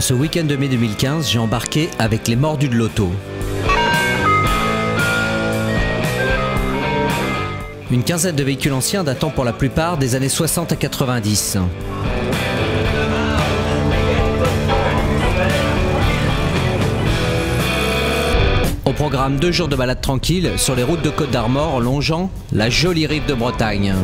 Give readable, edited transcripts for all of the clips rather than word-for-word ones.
En ce week-end de mai 2015, j'ai embarqué avec les mordus de l'auto. Une quinzaine de véhicules anciens datant pour la plupart des années 60 à 90. Au programme 2 jours de balade tranquille sur les routes de Côte d'Armor longeant la jolie rive de Bretagne.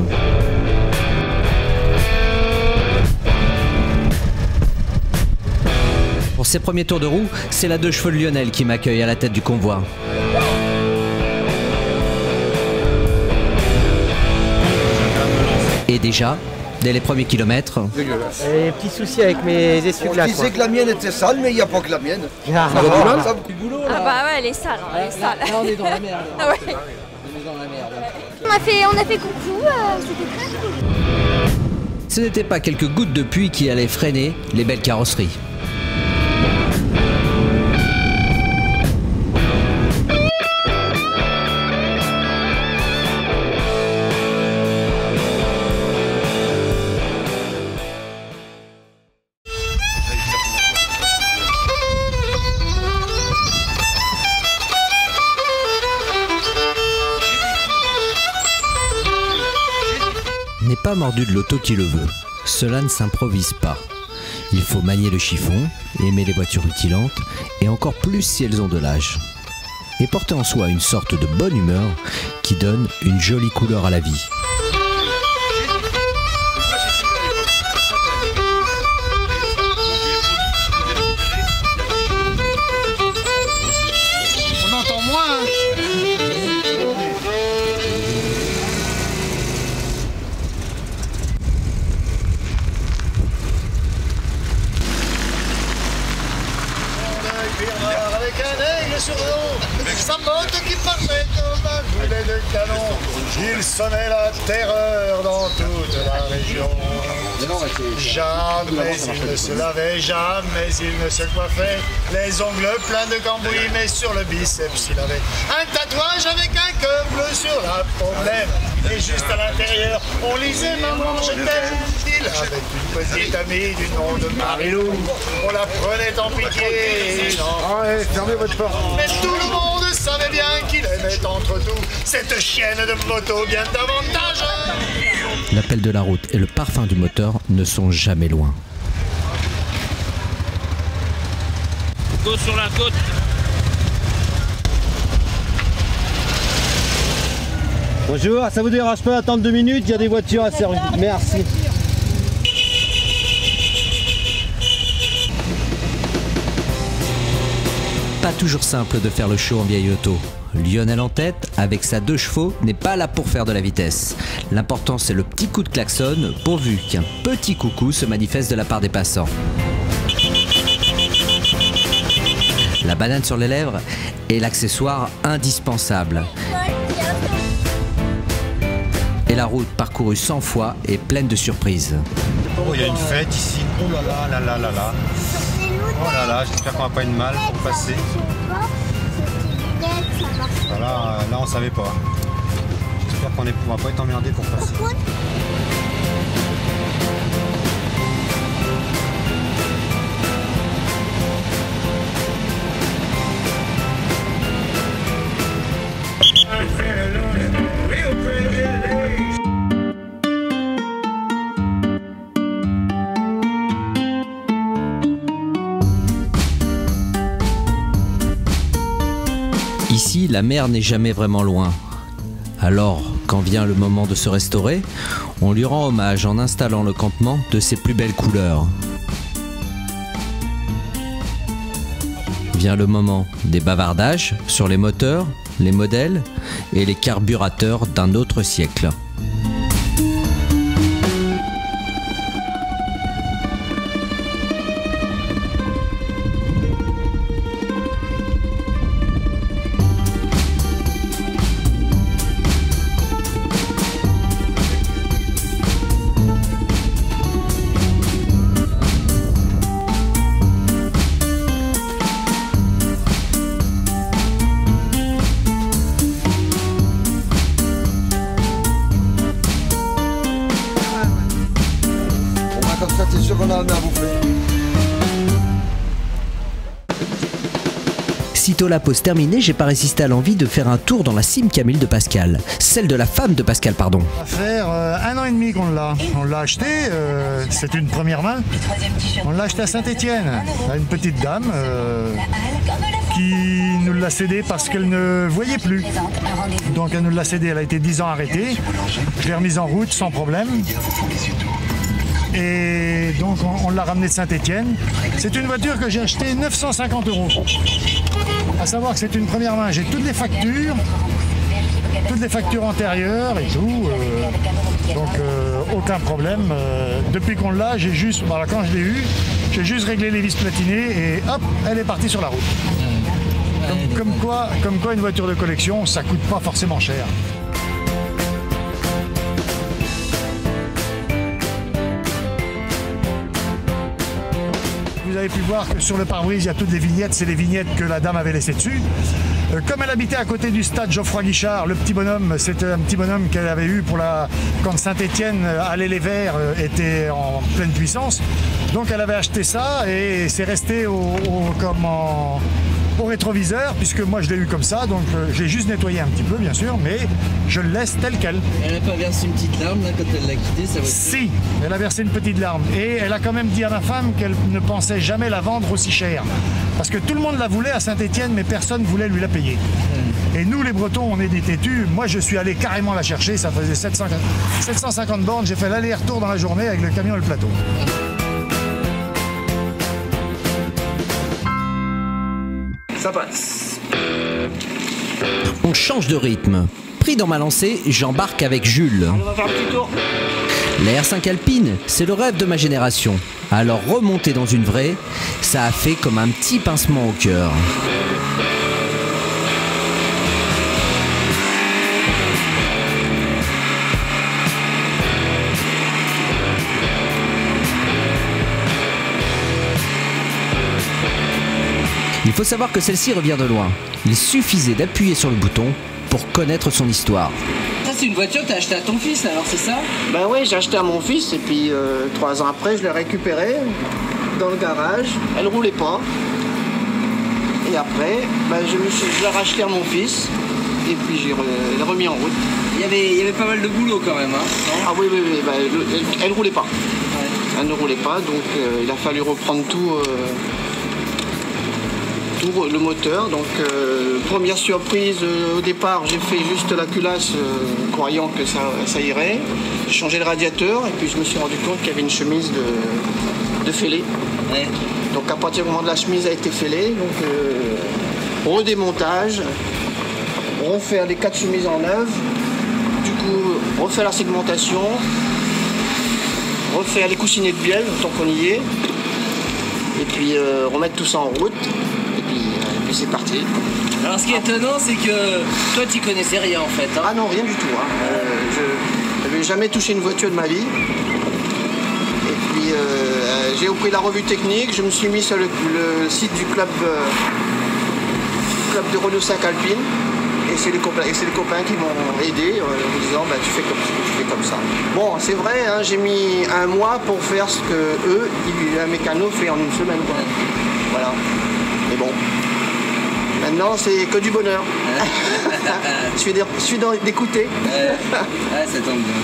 Pour ces premiers tours de roue, c'est la 2 chevaux de Lionel qui m'accueille à la tête du convoi. Et déjà, dès les premiers kilomètres... J'ai des petits soucis avec mes essuie-glaces. Je disais que la mienne était sale, mais il n'y a pas que la mienne. Ah, Ça a beaucoup de boulot, là. Ah bah ouais, elle est sale, hein, elle est sale. Là, on est dans la merde. Ah ouais. On est dans la merde. On a fait coucou, c'était très cool. Ce n'était pas quelques gouttes de pluie qui allaient freiner les belles carrosseries. N'est pas mordu de l'auto qui le veut. Cela ne s'improvise pas. Il faut manier le chiffon, aimer les voitures rutilantes, et encore plus si elles ont de l'âge. Et porter en soi une sorte de bonne humeur qui donne une jolie couleur à la vie. On entend moins. Avec un aigle sur le dos, sa motte qui partait comme un boulet de canon. Il sonnait la terreur dans toute la région. Jamais il ne se lavait, jamais il ne se coiffait. Les ongles pleins de cambouis, mais sur le biceps il avait un tatouage avec un cœur bleu sur la paume. Et juste à l'intérieur, on lisait Maman je t'aime. Il avait une petite amie du nom de Marilou. On la prenait en pitié. Ah ouais, fermez votre porte. Mais tout le monde savait bien qu'il aimait entre tout cette chienne de moto bien davantage. L'appel de la route et le parfum du moteur ne sont jamais loin. Go sur la côte. bonjour, ça vous dérange pas d'attendre 2 minutes, il y a des voitures à servir. Merci. Pas toujours simple de faire le show en vieille auto. Lionel en tête, avec sa 2 chevaux, n'est pas là pour faire de la vitesse. L'important c'est le petit coup de klaxon, pourvu qu'un petit coucou se manifeste de la part des passants. La banane sur les lèvres est l'accessoire indispensable. Et la route parcourue 100 fois est pleine de surprises. Oh, il y a une fête ici. Oh là là là là là là. Oh là là, j'espère qu'on va pas une mal pour passer. Voilà, là on savait pas. J'espère qu'on va pas être emmerdé pour passer. Ici, la mer n'est jamais vraiment loin. Alors, quand vient le moment de se restaurer, on lui rend hommage en installant le campement de ses plus belles couleurs. Vient le moment des bavardages sur les moteurs, les modèles et les carburateurs d'un autre siècle. Comme ça, t'es sûr qu'on a un à bouffer. Aussitôt la pause terminée, j'ai pas résisté à l'envie de faire un tour dans la Sim Camille de Pascal. Celle de la femme de Pascal, pardon. Ça va faire 1 an et demi qu'on l'a. On l'a acheté, c'est une première main. On l'a acheté à Saint-Étienne, à une petite dame qui nous l'a cédé parce qu'elle ne voyait plus. Donc elle nous l'a cédé, elle a été 10 ans arrêtée. Je l'ai remise en route sans problème. Et donc on l'a ramenée de Saint-Étienne. C'est une voiture que j'ai achetée 950 €. À savoir que c'est une première main, j'ai toutes les factures antérieures et tout. Donc aucun problème. Depuis qu'on l'a, j'ai juste, voilà, quand je l'ai eu, j'ai juste réglé les vis platinées et hop, elle est partie sur la route. Comme quoi une voiture de collection, ça coûte pas forcément cher. Vous avez pu voir que sur le pare-brise, il y a toutes les vignettes, c'est les vignettes que la dame avait laissées dessus. Comme elle habitait à côté du stade Geoffroy-Guichard, le petit bonhomme, c'était un petit bonhomme qu'elle avait eu quand Saint-Étienne, Allée les Verts, était en pleine puissance. Donc elle avait acheté ça et c'est resté au rétroviseur, puisque moi je l'ai eu comme ça, donc j'ai juste nettoyé un petit peu bien sûr, mais je le laisse tel quel. Elle n'a pas versé une petite larme là, quand elle l'a quitté, ça va. Si, elle a versé une petite larme et elle a quand même dit à ma femme qu'elle ne pensait jamais la vendre aussi cher. Parce que tout le monde la voulait à Saint-Étienne, mais personne ne voulait lui la payer. Et nous les Bretons, on est des têtus. Moi je suis allé carrément la chercher, ça faisait 750 bornes, j'ai fait l'aller-retour dans la journée avec le camion et le plateau. Ça passe. On change de rythme. Pris dans ma lancée, j'embarque avec Jules. On va faire un petit tour. La R5 Alpine, c'est le rêve de ma génération. Alors remonter dans une vraie, ça a fait comme un petit pincement au cœur. Il faut savoir que celle-ci revient de loin. Il suffisait d'appuyer sur le bouton pour connaître son histoire. Ça c'est une voiture que t'as achetée à ton fils alors, c'est ça? Ben oui, j'ai acheté à mon fils et puis 3 ans après je l'ai récupérée dans le garage. Elle roulait pas. Et après, ben, je l'ai racheté à mon fils et puis je l'ai remis en route. Il y avait pas mal de boulot quand même, hein? Ah oui, ben, elle roulait pas. Ouais. Elle ne roulait pas, donc il a fallu reprendre tout le moteur. Donc première surprise, au départ j'ai fait juste la culasse croyant que ça irait. J'ai changé le radiateur et puis je me suis rendu compte qu'il y avait une chemise de fêlée. Ouais. Donc à partir du moment où la chemise a été fêlée, donc redémontage, refaire les 4 chemises en neuf, du coup refaire la segmentation, refaire les coussinets de bielle tant qu'on y est, et puis remettre tout ça en route. Et c'est parti. Alors ce qui est étonnant, c'est que toi tu connaissais rien en fait. Hein. Ah non, rien du tout. Hein. Je n'avais jamais touché une voiture de ma vie. Et puis j'ai repris la revue technique, je me suis mis sur le site du club de Renault 5 Alpine. Et c'est les copains qui m'ont aidé en me disant bah, tu fais comme ça. Bon, c'est vrai, hein, j'ai mis 1 mois pour faire ce que un mécano fait en 1 semaine. Quoi. Voilà. Mais bon. Maintenant, c'est que du bonheur. Je suis d'écouter. Ça tombe bien.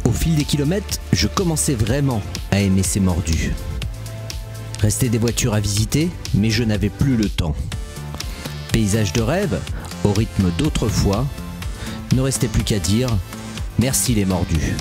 Au fil des kilomètres, je commençais vraiment à aimer ces mordus. Restaient des voitures à visiter, mais je n'avais plus le temps. Paysage de rêve, au rythme d'autrefois, ne restait plus qu'à dire merci les mordus.